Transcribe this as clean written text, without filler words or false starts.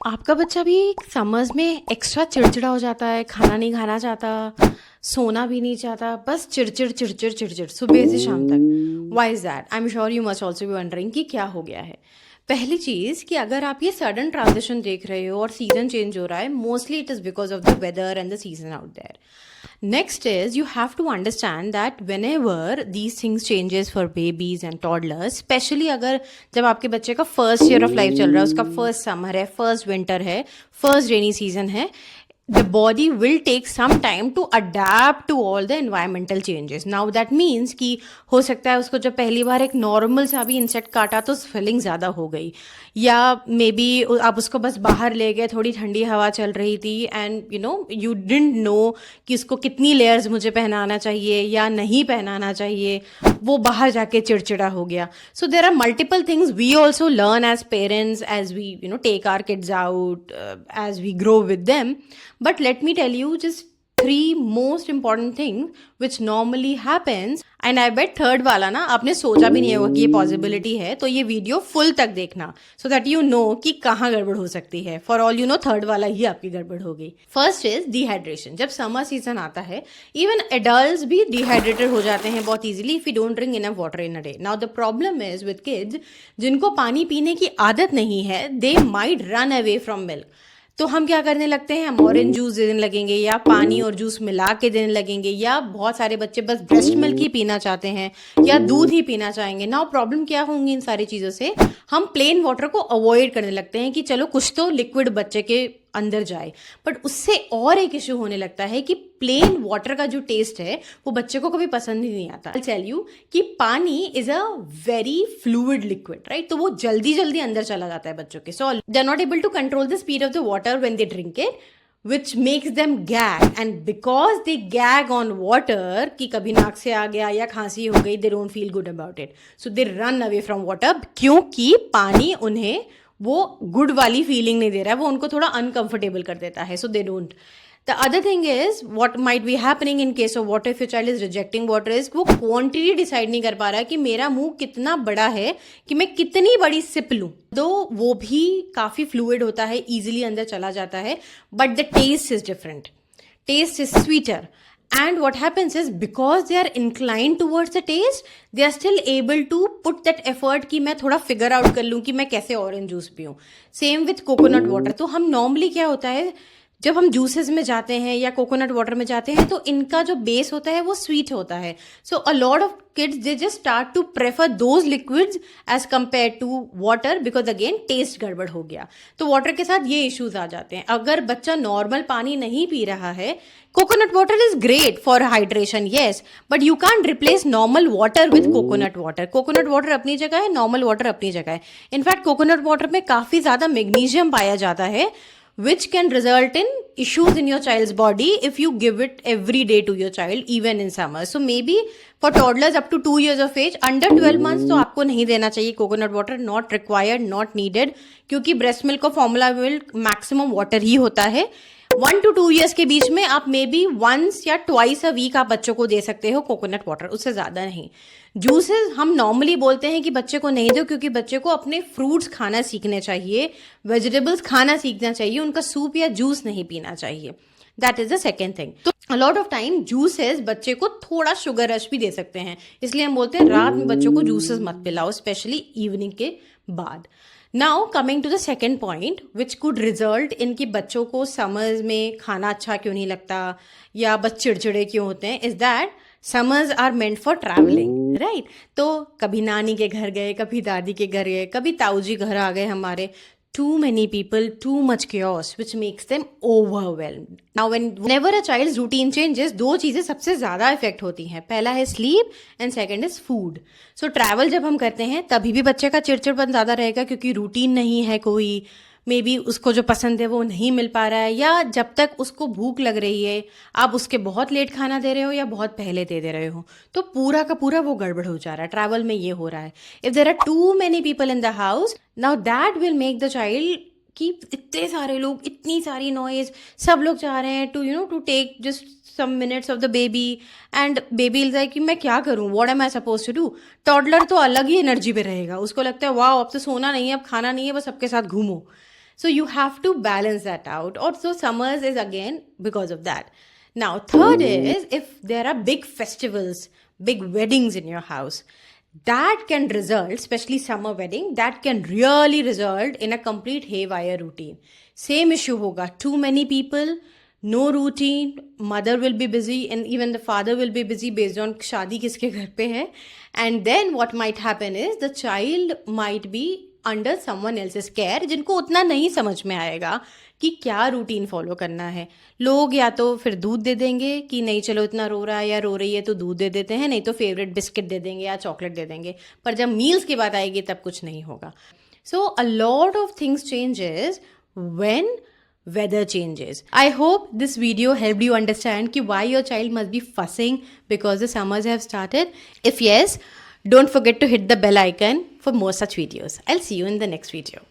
आपका बच्चा भी समर्स में एक्स्ट्रा चिड़चिड़ा हो जाता है, खाना नहीं खाना चाहता, सोना भी नहीं चाहता, बस चिड़चिड़ चिड़चिड़ चिड़चिड़ सुबह से शाम तक। Why is that? I am sure you must also be wondering कि क्या हो गया है। पहली चीज कि अगर आप ये सडन ट्रांजिशन देख रहे हो और सीजन चेंज हो रहा है, mostly it is because of the weather and the season out there. Next is you have to understand that whenever these things changes for babies and toddlers, especially अगर जब आपके बच्चे का फर्स्ट ईयर ऑफ लाइफ चल रहा है, उसका first summer है, फर्स्ट विंटर है, फर्स्ट रेनी सीजन है, the body will take some time to adapt to all the environmental changes. Now that means कि हो सकता है उसको जब पहली बार एक नॉर्मल सा भी इंसेक्ट काटा तो स्वेलिंग ज़्यादा हो गई, या मे बी आप उसको बस बाहर ले गए, थोड़ी ठंडी हवा चल रही थी एंड यू डिडंट नो कि उसको कितनी लेयर्स मुझे पहनाना चाहिए या नहीं पहनाना चाहिए, वो बाहर जाके चिड़चिड़ा हो गया. So there are multiple things we also learn as parents as we take our kids out, as we grow with them. But let me tell you just 3 most important things which normally happens, and I bet third वाला ना आपने सोचा भी नहीं होगा कि ये possibility है, तो ये वीडियो फुल तक देखना so that you know कि कहाँ गड़बड़ हो सकती है. For all you know third वाला ही आपकी गड़बड़ हो गई. First is dehydration. जब समर सीजन आता है इवन एडल्ट भी डिहाइड्रेटेड हो जाते हैं बहुत easily if you don't drink enough water in a day. Now the problem is with kids जिनको पानी पीने की आदत नहीं है, they might run away from milk. तो हम क्या करने लगते हैं, हम ऑरेंज जूस देने लगेंगे या पानी और जूस मिला के देने लगेंगे, या बहुत सारे बच्चे बस ब्रेस्ट मिल्क ही पीना चाहते हैं या दूध ही पीना चाहेंगे. नाउ प्रॉब्लम क्या होंगी इन सारी चीज़ों से, हम प्लेन वाटर को अवॉइड करने लगते हैं कि चलो कुछ तो लिक्विड बच्चे के अंदर जाए. बट उससे और एक इश्यू होने लगता है कि प्लेन वाटर का जो टेस्ट है वो बच्चे को कभी पसंद ही नहीं आता. आई टेल यू कि पानी is a very fluid liquid, right? तो वो जल्दी जल्दी अंदर चला जाता है बच्चों के. So they are not able to control the speed of the water when they drink it, which makes them gag, and because they gag on water कि कभी नाक से आ गया या खांसी हो गई, they don't feel good about it, so they run away from water, क्योंकि पानी उन्हें वो गुड वाली फीलिंग नहीं दे रहा है, वो उनको थोड़ा अनकंफर्टेबल कर देता है. So they don't. The other thing is what might be happening in case of water, if your child is rejecting water, इज वो क्वांटिटी डिसाइड नहीं कर पा रहा है कि मेरा मुंह कितना बड़ा है कि मैं कितनी बड़ी सिप लूं. तो वो भी काफी फ्लूइड होता है, इजिली अंदर चला जाता है, but the taste is different. Taste is sweeter. And what happens is because they are inclined towards the taste, they are still able to put that effort कि मैं थोड़ा figure out कर लूँ कि मैं कैसे ऑरेंज जूस पीऊँ. Same with coconut water. तो हम नॉर्मली क्या होता है, जब हम जूसेस में जाते हैं या कोकोनट वाटर में जाते हैं तो इनका जो बेस होता है वो स्वीट होता है. So a lot of kids they just start to prefer those liquids as compare to water, because again taste गड़बड़ हो गया. तो वाटर के साथ ये इश्यूज आ जाते हैं. अगर बच्चा नॉर्मल पानी नहीं पी रहा है, coconut water is great for hydration, yes, but you can replace normal water with coconut water. Coconut water अपनी जगह है, नॉर्मल वाटर अपनी जगह है. इनफैक्ट कोकोनट वाटर में काफी ज्यादा मैग्नीशियम पाया जाता है, which can result in issues in your child's body if you give it every day to your child, even in summer. So maybe for toddlers up to 2 years of age, under 12 months तो आपको नहीं देना चाहिए coconut water. Not required, not needed, क्योंकि breast milk और formula milk maximum water ही होता है. 1 to 2 years के बीच में आप मे बी वंस या ट्वाइस अ वीक आप बच्चों को दे सकते हो कोकोनट वाटर, उससे ज्यादा नहीं. जूसेस हम नॉर्मली बोलते हैं कि बच्चे को नहीं दो, क्योंकि बच्चे को अपने फ्रूट्स खाना सीखने चाहिए, वेजिटेबल्स खाना सीखना चाहिए, उनका सूप या जूस नहीं पीना चाहिए. That is the second thing. तो a lot of time juices बच्चे को थोड़ा शुगर रश भी दे सकते हैं, इसलिए हम बोलते हैं रात में बच्चों को जूसेस मत पिलाओ, स्पेशली इवनिंग के बाद. Now coming to the second point which could result in कि बच्चों को समर्स में खाना अच्छा क्यों नहीं लगता या बस चिड़चिड़े क्यों होते हैं, is that summers are meant for travelling, right? तो कभी नानी के घर गए, कभी दादी के घर गए, कभी ताऊजी घर आ गए हमारे. Too many people, too much chaos, which makes them overwhelmed. Now, whenever a child's routine changes, दो चीजें सबसे ज्यादा इफेक्ट होती हैं. पहला है sleep and second is food. So travel जब हम करते हैं तभी भी बच्चे का चिड़चिड़पन ज्यादा रहेगा, क्योंकि रूटीन नहीं है कोई, मे बी उसको जो पसंद है वो नहीं मिल पा रहा है, या जब तक उसको भूख लग रही है आप उसके बहुत लेट खाना दे रहे हो या बहुत पहले दे रहे हो, तो पूरा का पूरा वो गड़बड़ हो जा रहा है. ट्रैवल में ये हो रहा है. If there are too many people in the house, now that will make the child कि इतने सारे लोग, इतनी सारी नॉइज, सब लोग चाह रहे हैं to take just some minutes of the baby, and baby is like कि मैं क्या करूं, what am I suppose to do. Toddler तो अलग ही एनर्जी पे रहेगा, उसको लगता है वाह अब तो सोना नहीं है, अब खाना नहीं है, बस सबके साथ घूमो. So you have to balance that out. Also, summers is again because of that. Now, third is if there are big festivals, big weddings in your house, that can result, especially summer wedding, that can really result in a complete haywire routine. Same issue hoga, too many people, no routine, mother will be busy and even the father will be busy based on शादी किसके घर पे है. And then what might happen is the child might be under someone else's care, जिनको उतना नहीं समझ में आएगा कि क्या रूटीन फॉलो करना है. लोग या तो फिर दूध दे देंगे कि नहीं चलो इतना रो रहा है या रो रही है तो दूध दे देते हैं, नहीं तो फेवरेट बिस्किट दे देंगे या चॉकलेट दे देंगे. पर जब मील्स की बात आएगी तब कुछ नहीं होगा. So a lot of things changes when weather changes. I hope this video helped you understand ki why your child must be fussing because the summers have started. If yes, don't forget to hit the bell icon for more such videos. I'll see you in the next video.